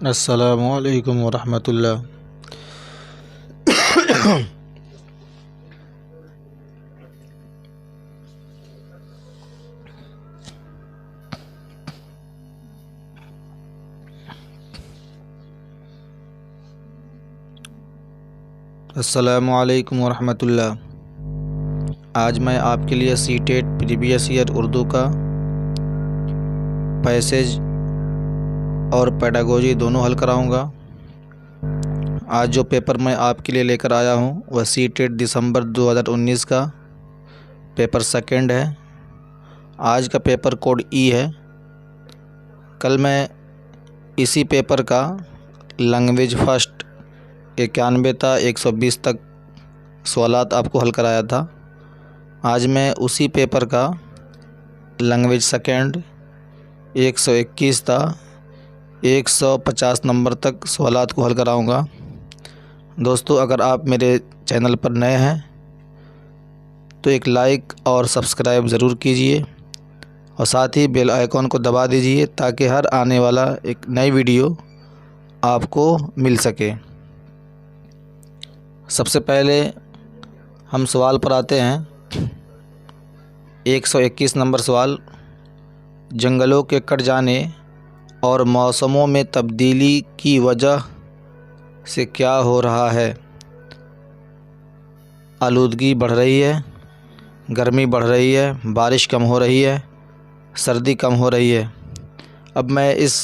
अस्सलामु अलैकुम वरहमतुल्लाह। अस्सलामु अलैकुम वरहमतुल्लाह। आज मैं आपके लिए सीटेट प्रीवियस ईयर उर्दू का पैसेज और पेडागोजी दोनों हल कराऊंगा। आज जो पेपर मैं आपके लिए लेकर आया हूं वह सीटेट दिसंबर 2019 का पेपर सेकंड है। आज का पेपर कोड ई है। कल मैं इसी पेपर का लैंग्वेज फर्स्ट 91 था 120 तक सवालात आपको हल कराया था। आज मैं उसी पेपर का लैंग्वेज सेकंड 121 था 150 नंबर तक सवालात को हल कराऊंगा। दोस्तों, अगर आप मेरे चैनल पर नए हैं तो एक लाइक और सब्सक्राइब ज़रूर कीजिए और साथ ही बेल आइकॉन को दबा दीजिए ताकि हर आने वाला एक नई वीडियो आपको मिल सके। सबसे पहले हम सवाल पर आते हैं। 121 नंबर सवाल, जंगलों के कट जाने और मौसमों में तब्दीली की वजह से क्या हो रहा है? आलूदगी बढ़ रही है, गर्मी बढ़ रही है, बारिश कम हो रही है, सर्दी कम हो रही है। अब मैं इस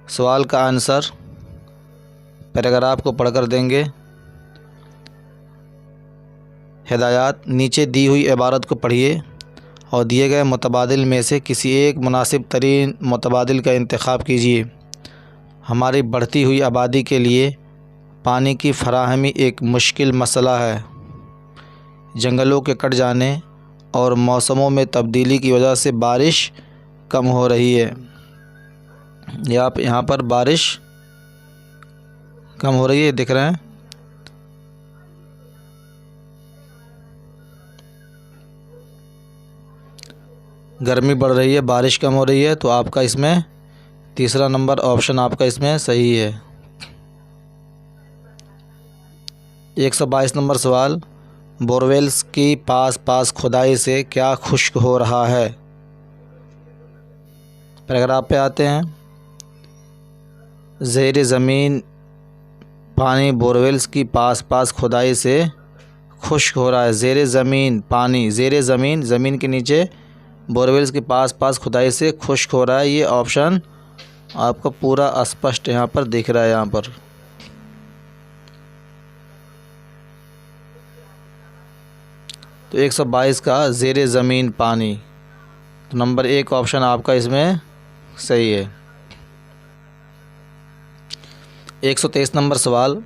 सवाल का आंसर पैराग्राफ को पढ़कर देंगे। हिदायत, नीचे दी हुई इबारत को पढ़िए और दिए गए मुतबादिल में से किसी एक मुनासिब तरीन मुतबादिल का इंतखाब कीजिए। हमारी बढ़ती हुई आबादी के लिए पानी की फराहमी एक मुश्किल मसला है। जंगलों के कट जाने और मौसमों में तब्दीली की वजह से बारिश कम हो रही है। यहाँ पर बारिश कम हो रही है, दिख रहे हैं। गर्मी बढ़ रही है, बारिश कम हो रही है, तो आपका इसमें तीसरा नंबर ऑप्शन आपका इसमें सही है। 122 नंबर सवाल, बोरवेल्स की पास खुदाई से क्या खुश्क हो रहा है? पैराग्राफ पे आते हैं। ज़ेर ज़मीन पानी बोरवेल्स की पास खुदाई से खुश्क हो रहा है। ज़ेर ज़मीन पानी, ज़ेर ज़मीन, ज़मीन के नीचे बोरवेल्स के पास खुदाई से खुश्क हो रहा है। ये ऑप्शन आपको पूरा स्पष्ट यहाँ पर दिख रहा है। यहाँ पर तो 122 का ज़ेर ज़मीन पानी, तो नंबर 1 ऑप्शन आपका इसमें सही है। 123 नंबर सवाल,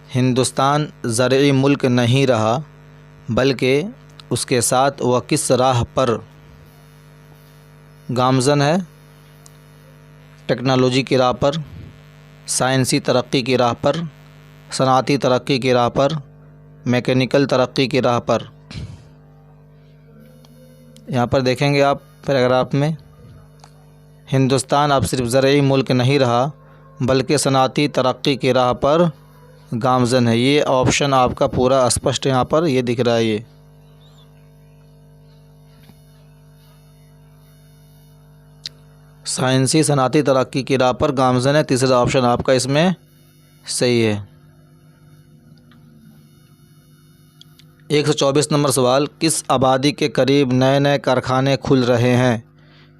हिंदुस्तान ज़रई मुल्क नहीं रहा बल्कि उसके साथ वह किस राह पर गामज़न है? टेक्नोलॉजी की राह पर, साइंसी तरक्की की राह पर, सनाती तरक्की की राह पर, मैकेनिकल तरक्की की राह पर। यहाँ पर देखेंगे आप पैराग्राफ में, हिंदुस्तान अब सिर्फ ज़रई मुल्क नहीं रहा बल्कि सनाती तरक्की की राह पर गामज़न है। ये ऑप्शन आपका पूरा स्पष्ट यहाँ पर ये दिख रहा है। ये साइंसी सनाती तरक्की की राह पर गामज़न है। तीसरा ऑप्शन आपका इसमें सही है। 124 नंबर सवाल, किस आबादी के करीब नए नए कारखाने खुल रहे हैं?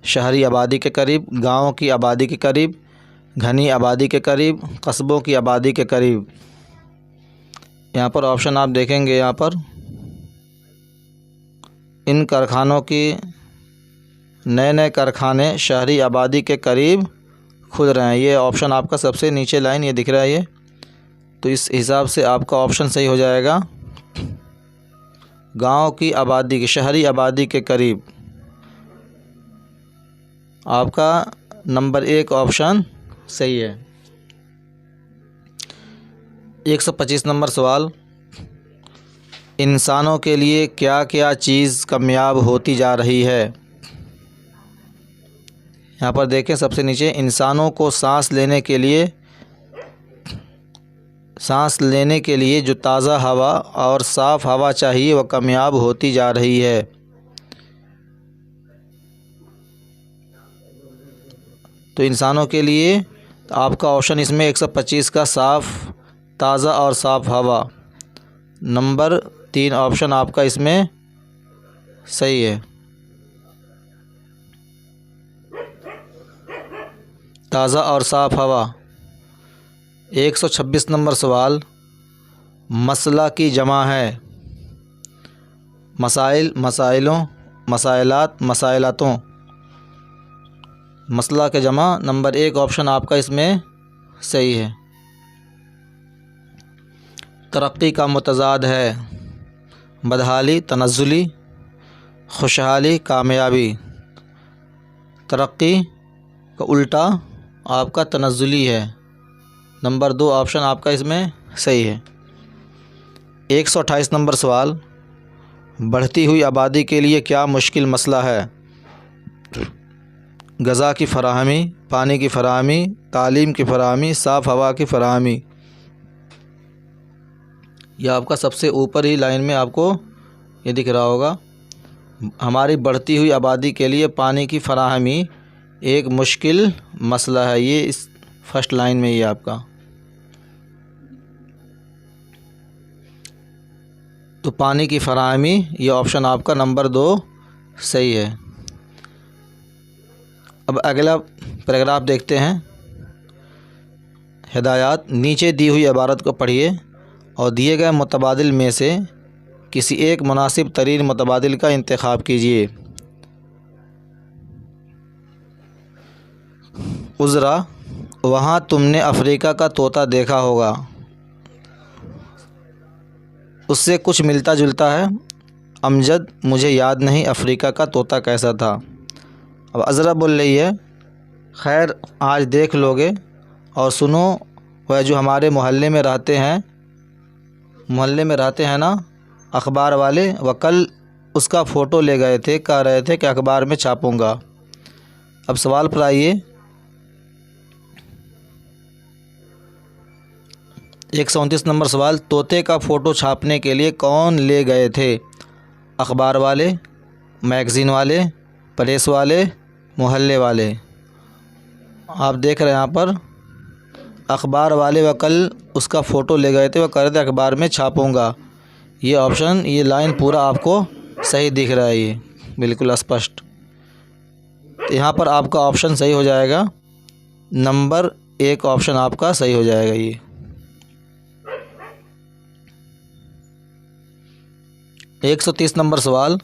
शहरी आबादी के करीब, गाँव की आबादी के करीब, घनी आबादी के करीब, कस्बों की आबादी के करीब। यहाँ पर ऑप्शन आप देखेंगे। यहाँ पर इन कारखानों की नए नए कारखाने शहरी आबादी के करीब खुल रहे हैं। ये ऑप्शन आपका सबसे नीचे लाइन ये दिख रहा है। ये तो इस हिसाब से आपका ऑप्शन सही हो जाएगा। गांव की आबादी की, शहरी आबादी के करीब, आपका नंबर 1 ऑप्शन सही है। 125 नंबर सवाल, इंसानों के लिए क्या क्या चीज़ कामयाब होती जा रही है? यहाँ पर देखें सबसे नीचे, इंसानों को सांस लेने के लिए जो ताज़ा हवा और साफ़ हवा चाहिए वह कमयाब होती जा रही है। तो इंसानों के लिए आपका ऑप्शन इसमें 125 का साफ़, ताज़ा और साफ़ हवा, नंबर 3 ऑप्शन आपका इसमें सही है, ताज़ा और साफ़ हवा। 126 नंबर सवाल, मसला की जमा है। मसाइल, मसाइलों, मसाइलात, मसाइलातों। मसला के जमा नंबर 1 ऑप्शन आपका इसमें सही है। तरक्की का मुतज़ाद है। बदहाली, तनज़्ज़ुली, खुशहाली, कामयाबी। तरक्की का उल्टा आपका तनज़्ज़ुली है, नंबर 2 ऑप्शन आपका इसमें सही है। 128 नंबर सवाल, बढ़ती हुई आबादी के लिए क्या मुश्किल मसला है। ग़िज़ा की फ़राहमी, पानी की फ़राहमी, तालीम की फ़राहमी, साफ़ हवा की फ़राहमी। यह आपका सबसे ऊपर ही लाइन में आपको ये दिख रहा होगा, हमारी बढ़ती हुई आबादी के लिए पानी की फ़राहमी एक मुश्किल मसला है। ये इस फर्स्ट लाइन में ये आपका, तो पानी की फ़राहमी ये ऑप्शन आपका नंबर 2 सही है। अब अगला पैराग्राफ देखते हैं। हिदायत, नीचे दी हुई इबारत को पढ़िए और दिए गए मुतबादिल में से किसी एक मुनासिब तरीन मुतबादिल का इंतखाब कीजिए। उज़रा, वहाँ तुमने अफ्रीका का तोता देखा होगा, उससे कुछ मिलता जुलता है। अमजद, मुझे याद नहीं अफ्रीका का तोता कैसा था। अब अज़रा बोल रही है, खैर आज देख लोगे। और सुनो, वह जो हमारे मोहल्ले में रहते हैं ना अखबार वाले, वह कल उसका फ़ोटो ले गए थे, कह रहे थे कि अखबार में छापूँगा। अब सवाल पर आइए। 129 नंबर सवाल, तोते का फ़ोटो छापने के लिए कौन ले गए थे। अखबार वाले, मैगज़ीन वाले, प्रेस वाले, मोहल्ले वाले। आप देख रहे हैं यहाँ पर अखबार वाले वह कल उसका फ़ोटो ले गए थे, वह कह रहे थे अखबार में छापूँगा। ये ऑप्शन, ये लाइन पूरा आपको सही दिख रहा है, ये बिल्कुल स्पष्ट। तो यहाँ पर आपका ऑप्शन सही हो जाएगा, नंबर 1 ऑप्शन आपका सही हो जाएगा। ये 130 नंबर सवाल,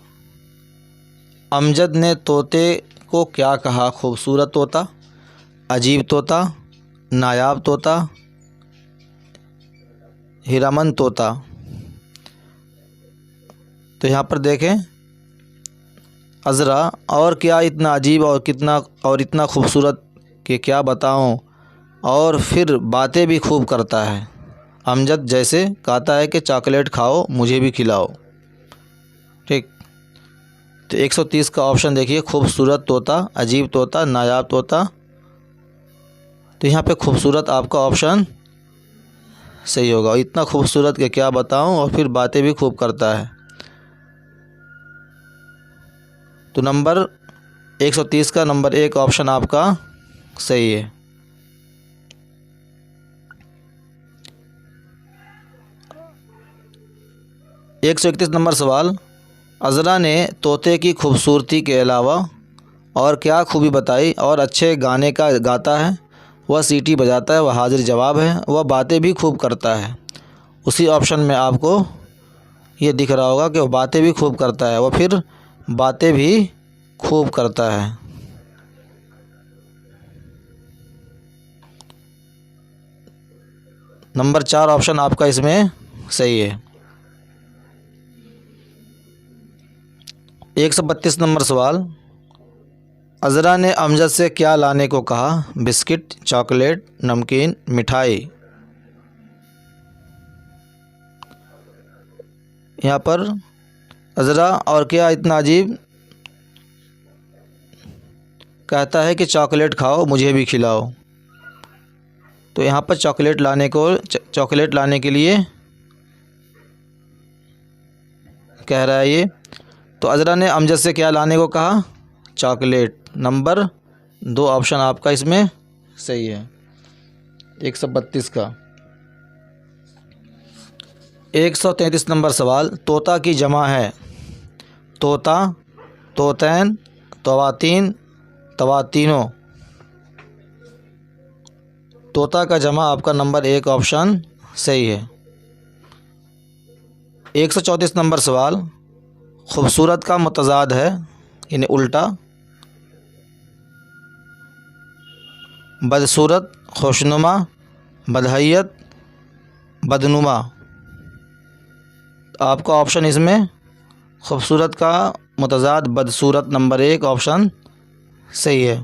अमजद ने तोते को क्या कहा। खूबसूरत तोता, अजीब तोता, नायाब तोता, हीरामंद तोता। तो यहाँ पर देखें, अज़रा, और क्या इतना अजीब और इतना खूबसूरत कि क्या बताऊँ, और फिर बातें भी खूब करता है। अमजद जैसे कहता है कि चॉकलेट खाओ, मुझे भी खिलाओ। ठीक, तो 130 का ऑप्शन देखिए, खूबसूरत तोता, अजीब तोता, नायाब तोता। तो यहाँ पे खूबसूरत आपका ऑप्शन सही होगा। इतना खूबसूरत कि क्या बताऊँ, और फिर बातें भी खूब करता है। तो नंबर 130 का नंबर 1 ऑप्शन आपका सही है। एक 131 नंबर सवाल, अज़रा ने तोते की खूबसूरती के अलावा और क्या खूबी बताई। और अच्छे गाने का गाता है, वह सीटी बजाता है, वह हाजिर जवाब है, वह बातें भी खूब करता है। उसी ऑप्शन में आपको ये दिख रहा होगा कि वह बातें भी खूब करता है, वह फिर बातें भी खूब करता है। नंबर 4 ऑप्शन आपका इसमें सही है। 132 नंबर सवाल, अज़रा ने अमजद से क्या लाने को कहा। बिस्किट, चॉकलेट, नमकीन, मिठाई। यहाँ पर अज़रा और क्या इतना अजीब, कहता है कि चॉकलेट खाओ, मुझे भी खिलाओ। तो यहाँ पर चॉकलेट लाने के लिए कह रहा है ये। तो अज़रा ने अमजद से क्या लाने को कहा? चॉकलेट। नंबर 2 ऑप्शन आपका इसमें सही है। 132 का। 133 नंबर सवाल, तोता की जमा है तोता, तोतैन, तवातीन, तवातीनों। तोता का जमा आपका नंबर 1 ऑप्शन सही है। 134 नंबर सवाल, खूबसूरत का मुतज़ाद है यानी उल्टा, बदसूरत, खुशनुमा, बदहैयत, बदनुमा। आपका ऑप्शन इसमें खूबसूरत का मुतज़ाद बदसूरत नंबर 1 ऑप्शन सही है।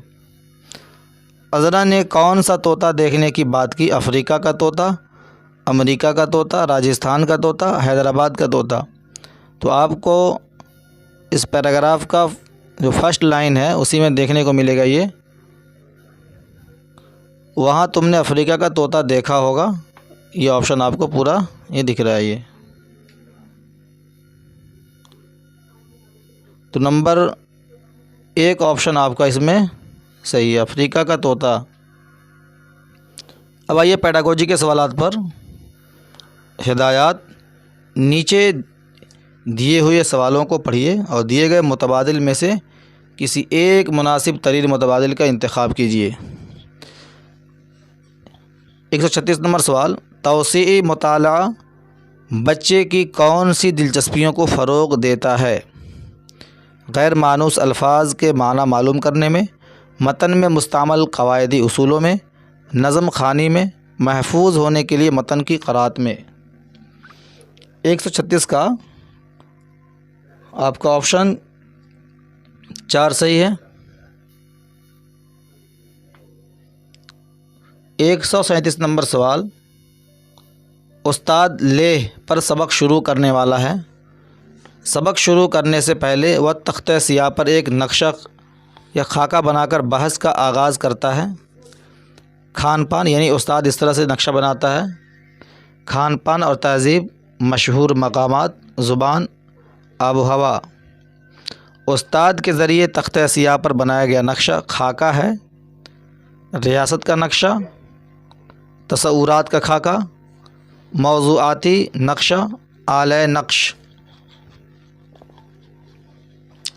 अज़रा ने कौन सा तोता देखने की बात की? अफ्रीका का तोता, अमेरिका का तोता, राजस्थान का तोता, हैदराबाद का तोता। तो आपको इस पैराग्राफ का जो फर्स्ट लाइन है उसी में देखने को मिलेगा ये, वहाँ तुमने अफ्रीका का तोता देखा होगा। ये ऑप्शन आपको पूरा ये दिख रहा है ये। तो नंबर 1 ऑप्शन आपका इसमें सही है, अफ्रीका का तोता। अब आइए पेडागोजी के सवालात पर। हिदायत, नीचे दिए हुए सवालों को पढ़िए और दिए गए मुतबादिल में से किसी एक मुनासिब तरीन मुतबादिल का इंतखाब कीजिए। 136 नंबर सवाल, तौसीई मुताला बच्चे की कौन सी दिलचस्पियों को फ़रोग़ देता है? गैर मानूस अल्फाज के माना मालूम करने में, मतन में मुस्तअमल क़वायदी उसूलों में, नज़म ख़ानी में, महफूज होने के लिए मतन की क़राअत में। 136 का आपका ऑप्शन 4 सही है। 137 नंबर सवाल, उस्ताद लेह पर सबक शुरू करने वाला है। सबक शुरू करने से पहले वह तख्ते सियाह पर एक नक्शा या खाका बनाकर बहस का आगाज़ करता है। खान पान यानी उस्ताद इस तरह से नक्शा बनाता है। खान पान और तहज़ीब, मशहूर मकामात, ज़ुबान, आबो हवा। उस्ताद के ज़रिए तख्ते सियाह पर बनाया गया नक्शा खाका है। रियासत का नक्शा, तसव्वुरात का खाका, मौज़ूआती नक्शा, आले नक्श।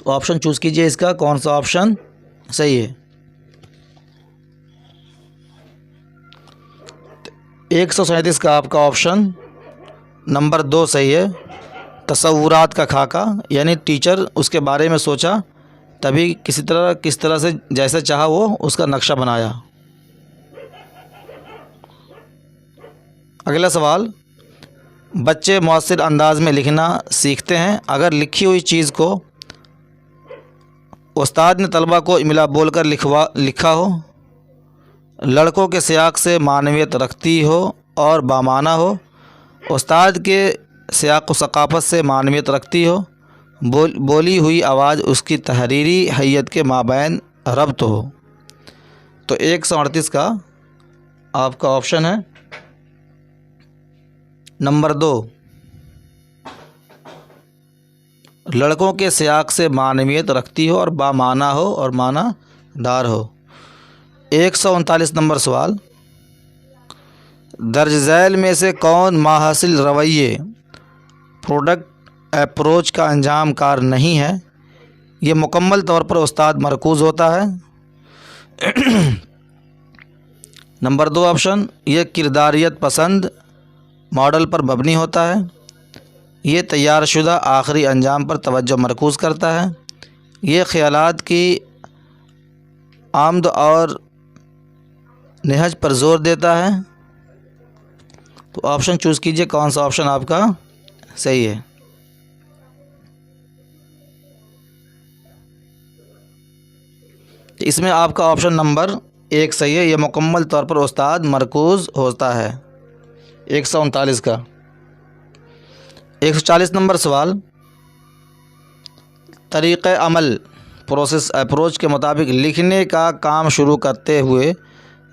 ऑप्शन चूज़ कीजिए, इसका कौन सा ऑप्शन सही है। 137 का आपका ऑप्शन नंबर 2 सही है। तसव्वुरात का खाका यानी टीचर उसके बारे में सोचा तभी किस तरह से जैसे चाहा वो उसका नक्शा बनाया। अगला सवाल, बच्चे मौसर अंदाज में लिखना सीखते हैं अगर लिखी हुई चीज़ को उस्ताद ने तलबा को इमला बोलकर लिखा हो, लड़कों के सियाक से मानवियत रखती हो और बामाना हो, उस्ताद के सियाक व सकाफ़त से मानवियत रखती हो, बोली हुई आवाज़ उसकी तहरीरी हैयत के माबैन रब्त हो। तो 138 का आपका ऑप्शन है नंबर 2, लड़कों के सियाक से मानवियत रखती हो और बामाना हो और मानादार हो। 139 नंबर सवाल, दर्ज झैल में से कौन माहासिल रवैये प्रोडक्ट अप्रोच का अंजाम कार नहीं है? ये मुकम्मल तौर पर उस्ताद मरकूज़ होता है। नंबर 2 ऑप्शन, ये किरदारियत पसंद मॉडल पर मबनी होता है। ये तैयारशुदा आखिरी अंजाम पर तवज्जो मरकूज़ करता है। ये ख़यालात की आमद और नहज पर ज़ोर देता है। तो ऑप्शन चूज़ कीजिए, कौन सा ऑप्शन आपका सही है। इसमें आपका ऑप्शन नंबर 1 सही है। यह मुकम्मल तौर पर उस्ताद मरकूज़ होता है। 139 का। 140 नंबर सवाल, तरीक़े अमल प्रोसेस अप्रोच के मुताबिक लिखने का काम शुरू करते हुए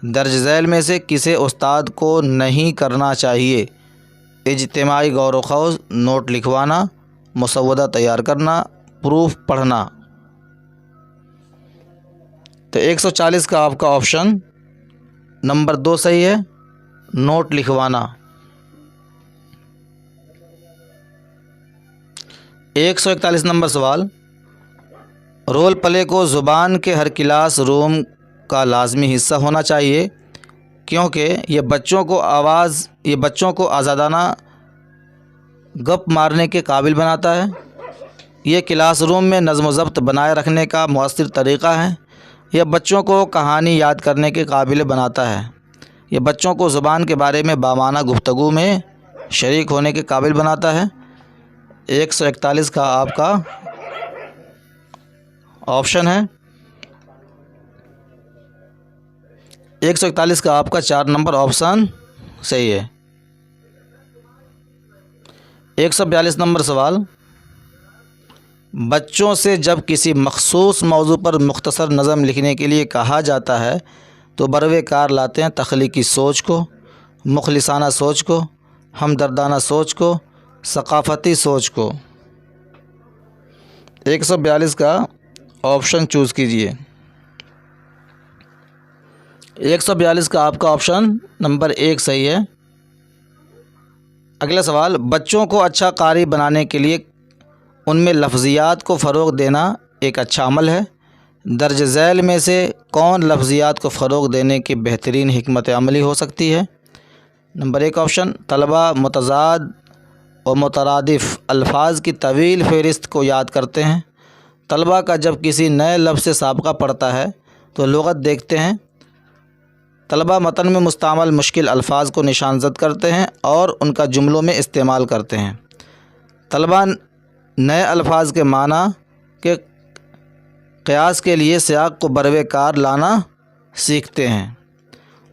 दर्ज झैल में से किसे उस्ताद को नहीं करना चाहिए? इज्तिमाई गौर व खौज, नोट लिखवाना, मुसव्वदा तैयार करना, प्रूफ पढ़ना। तो 140 का आपका ऑप्शन नंबर 2 सही है, नोट लिखवाना। 141 नंबर सवाल, रोल प्ले को ज़ुबान के हर क्लास रूम का लाजमी हिस्सा होना चाहिए क्योंकि ये बच्चों को आज़ादाना गप मारने के काबिल बनाता है। ये क्लासरूम में नज़्म व ज़ब्त बनाए रखने का मुअस्सिर तरीक़ा है। यह बच्चों को कहानी याद करने के काबिल बनाता है। यह बच्चों को ज़ुबान के बारे में बामाना गुफ्तगू में शरीक होने के काबिल बनाता है। 141 का आपका ऑप्शन है, 141 का आपका 4 नंबर ऑप्शन सही है। 142 नंबर सवाल, बच्चों से जब किसी मखसूस मौजू पर मुख्तसर नज़म लिखने के लिए कहा जाता है तो बरवे कार लाते हैं तख्लीकी सोच को, मुखलिसाना सोच को, हमदर्दाना सोच को, सकाफ़ती सोच को। 142 का ऑप्शन चूज़ कीजिए। 142 का आपका ऑप्शन नंबर 1 सही है। अगला सवाल, बच्चों को अच्छा कारी बनाने के लिए उनमें लफ्ज़ियात को फ़रोग़ देना एक अच्छा अमल है। दर्ज झैल में से कौन लफ्ज़ियात को फ़रोग़ देने की बेहतरीन हिकमत अमली हो सकती है? नंबर 1 ऑप्शन, तलबा मुतज़ाद और मुतरादिफ़ अल्फाज की तवील फ़हरिस्त को याद करते हैं। तलबा का जब किसी नए लफ्ज़ से साबका पड़ता है तो लुग़त देखते हैं। तलबा मतन में मुस्तामल मुश्किल अल्फाज को निशानज़द करते हैं और उनका जुमलों में इस्तेमाल करते हैं। तलबा नए अल्फाज के माना के क़यास के लिए सियाक़ को बरवे कार लाना सीखते हैं।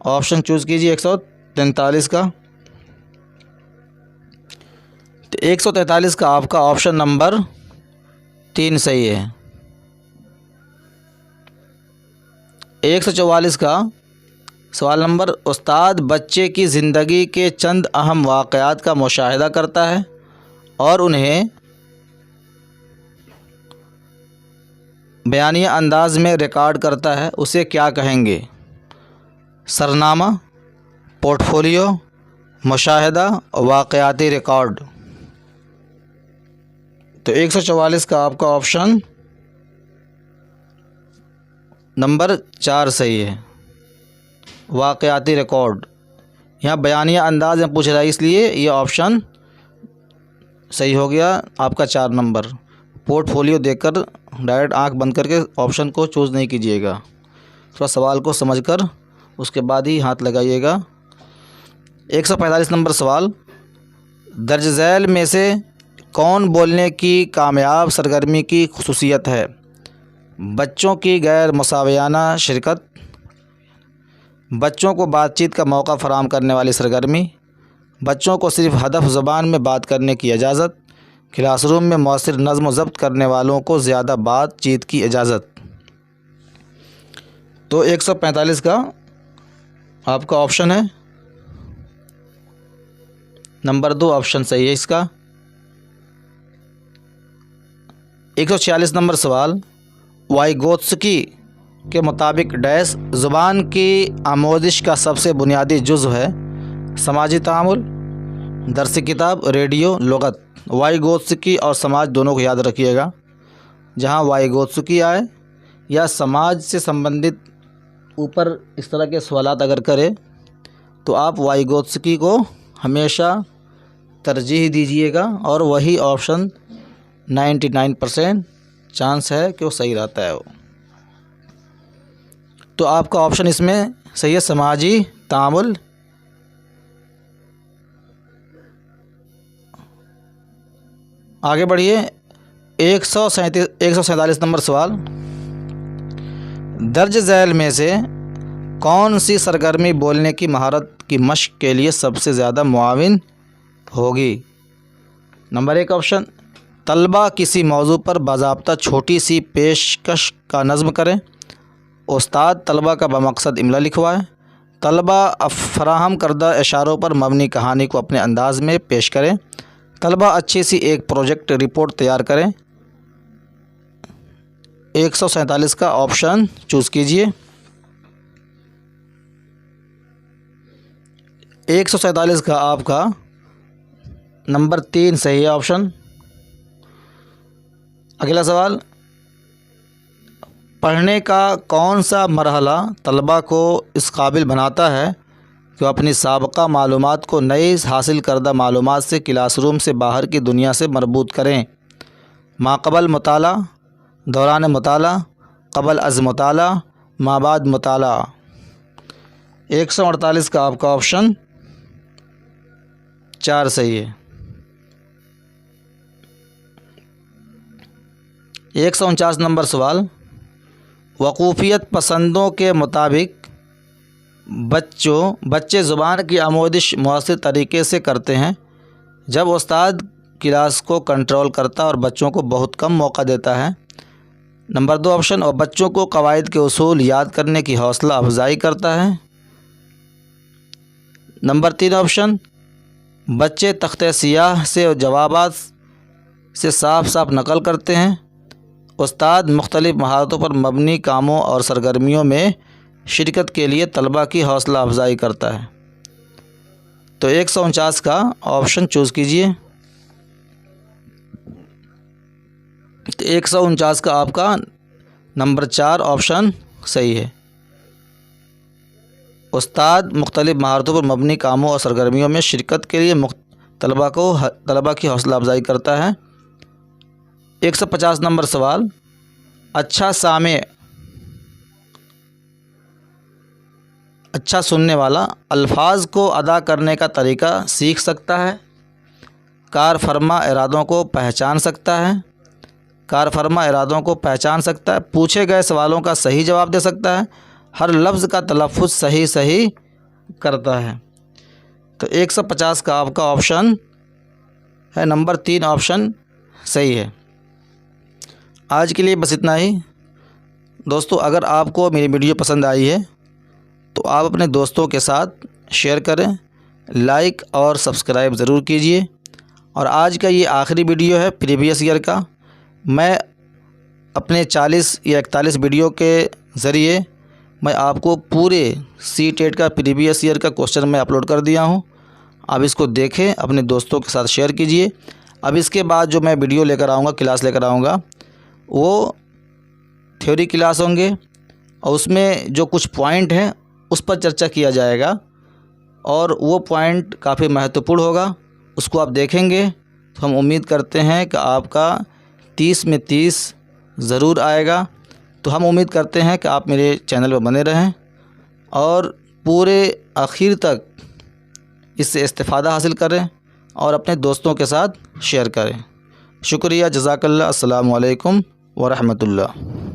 ऑप्शन चूज़ कीजिए 143 का। तो 143 का आपका ऑप्शन नंबर 3 सही है। 144 का सवाल नंबर, उस्ताद बच्चे की ज़िंदगी के चंद अहम वाक़यात का मुशाहिदा करता है और उन्हें बयानिया अंदाज में रिकॉर्ड करता है, उसे क्या कहेंगे? सरनामा, पोर्टफोलियो, मुशाहिदा और वाक़याती रिकॉर्ड। तो 144 का आपका ऑप्शन नंबर 4 सही है, वाक़याती रिकॉर्ड। यहाँ बयानिया अंदाज में पूछ रहा है इसलिए ये ऑप्शन सही हो गया आपका 4 नंबर। पोर्टफोलियो देखकर डायरेक्ट आंख बंद करके ऑप्शन को चूज़ नहीं कीजिएगा, थोड़ा सवाल को समझकर उसके बाद ही हाथ लगाइएगा। 145 नंबर सवाल, दर्ज झैल में से कौन बोलने की कामयाब सरगर्मी की खुसूसियत है? बच्चों की गैर मुसावियाना शिरकत, बच्चों को बातचीत का मौका फ़राहम करने वाली सरगर्मी, बच्चों को सिर्फ़ हदफ ज़बान में बात करने की इजाज़त, क्लासरूम में मौसिर नज़्म व ज़ब्त करने वालों को ज़्यादा बातचीत की इजाज़त। तो 145 का आपका ऑप्शन है नंबर 2 ऑप्शन सही है इसका। 146 नंबर सवाल, वाइगोत्स्की के मुताबिक डैश ज़ुबान की आमोदिश का सबसे बुनियादी जुज़्व है? समाजी तामुल, दरसी किताब, रेडियो, लुग़त। वाइगोत्स्की और समाज दोनों को याद रखिएगा। जहाँ वाइगोत्स्की आए या समाज से संबंधित ऊपर इस तरह के सवालात अगर करे तो आप वाइगोत्स्की को हमेशा तरजीह दीजिएगा और वही ऑप्शन 99% चांस है कि वो सही रहता है। तो आपका ऑप्शन इसमें सही है, समाजी तामुल। आगे बढ़िए। 147 नंबर सवाल, दर्ज झैल में से कौन सी सरगर्मी बोलने की महारत की मश्क के लिए सबसे ज़्यादा मुआविन होगी? नंबर 1 ऑप्शन, तलबा किसी मौजू पर बाज़ाब्ता छोटी सी पेशकश का नज़्म करें। उस्ताद तलबा का बमक़सद इमला लिखवाएं। तलबा फ़राहम करदा इशारों पर मबनी कहानी को अपने अंदाज़ में पेश करें। तलबा अच्छी सी एक प्रोजेक्ट रिपोर्ट तैयार करें। 147 का ऑप्शन चूज़ कीजिए। 147 का आपका नंबर 3 सही है ऑप्शन। अगला सवाल, पढ़ने का कौन सा मरहला तलबा को इस काबिल बनाता है कि वह अपनी साबका मालूमात को नई हासिल करदा मालूमात से क्लासरूम से बाहर की दुनिया से मरबूत करें? माक़बल मुताला, दौरान मुताला, क़बल अज़ मुताला, माबाद मुताला। 148 का आपका ऑप्शन 4 सही है। 149 नंबर सवाल, वक़ूफ़ियत पसंदों के मुताबिक बच्चे ज़ुबान की आमोदिश मुअस्सिर तरीके से करते हैं जब उस्ताद क्लास को कंट्रोल करता और बच्चों को बहुत कम मौका देता है। नंबर 2 ऑप्शन, और बच्चों को कवायद के उसूल याद करने की हौसला अफजाई करता है। नंबर 3 ऑप्शन, बच्चे तख्ते सियाह से जवाबात से साफ साफ नकल करते हैं। उस्ताद मुख्तलिफ़ महारतों पर मबनी कामों और सरगर्मियों में शिरकत के लिए तलबा की हौसला अफजाई करता है। तो 149 का ऑप्शन चूज़ कीजिए। तो 149 का आपका नंबर 4 ऑप्शन सही है। उस्ताद मुख्तलिफ़ महारतों पर मबनी कामों और सरगर्मियों में शिरकत के लिए तलबा की हौसला अफजाई करता है। 150 नंबर सवाल, अच्छा सामे, अच्छा सुनने वाला अल्फाज को अदा करने का तरीका सीख सकता है। कार फरमा इरादों को पहचान सकता है। कार फरमा इरादों को पहचान सकता है। पूछे गए सवालों का सही जवाब दे सकता है। हर लफ्ज़ का तलफ़्फ़ुज़ सही करता है। तो 150 का आपका ऑप्शन है नंबर 3 ऑप्शन सही है। आज के लिए बस इतना ही दोस्तों। अगर आपको मेरी वीडियो पसंद आई है तो आप अपने दोस्तों के साथ शेयर करें, लाइक और सब्सक्राइब ज़रूर कीजिए। और आज का ये आखिरी वीडियो है प्रीवियस ईयर का। मैं अपने 40 या 41 वीडियो के ज़रिए मैं आपको पूरे CTET का प्रीवियस ईयर का क्वेश्चन मैं अपलोड कर दिया हूँ। आप इसको देखें, अपने दोस्तों के साथ शेयर कीजिए। अब इसके बाद जो मैं वीडियो लेकर आऊँगा, क्लास लेकर आऊँगा, वो थ्योरी क्लास होंगे और उसमें जो कुछ पॉइंट हैं उस पर चर्चा किया जाएगा और वो पॉइंट काफ़ी महत्वपूर्ण होगा। उसको आप देखेंगे तो हम उम्मीद करते हैं कि आपका 30 में 30 ज़रूर आएगा। तो हम उम्मीद करते हैं कि आप मेरे चैनल पर बने रहें और पूरे आखिर तक इससे इस्तिफ़ादा हासिल करें और अपने दोस्तों के साथ शेयर करें। शुक्रिया, जज़ाकल्लाह, अस्सलामु अलैकुम व रहमतुल्लाह।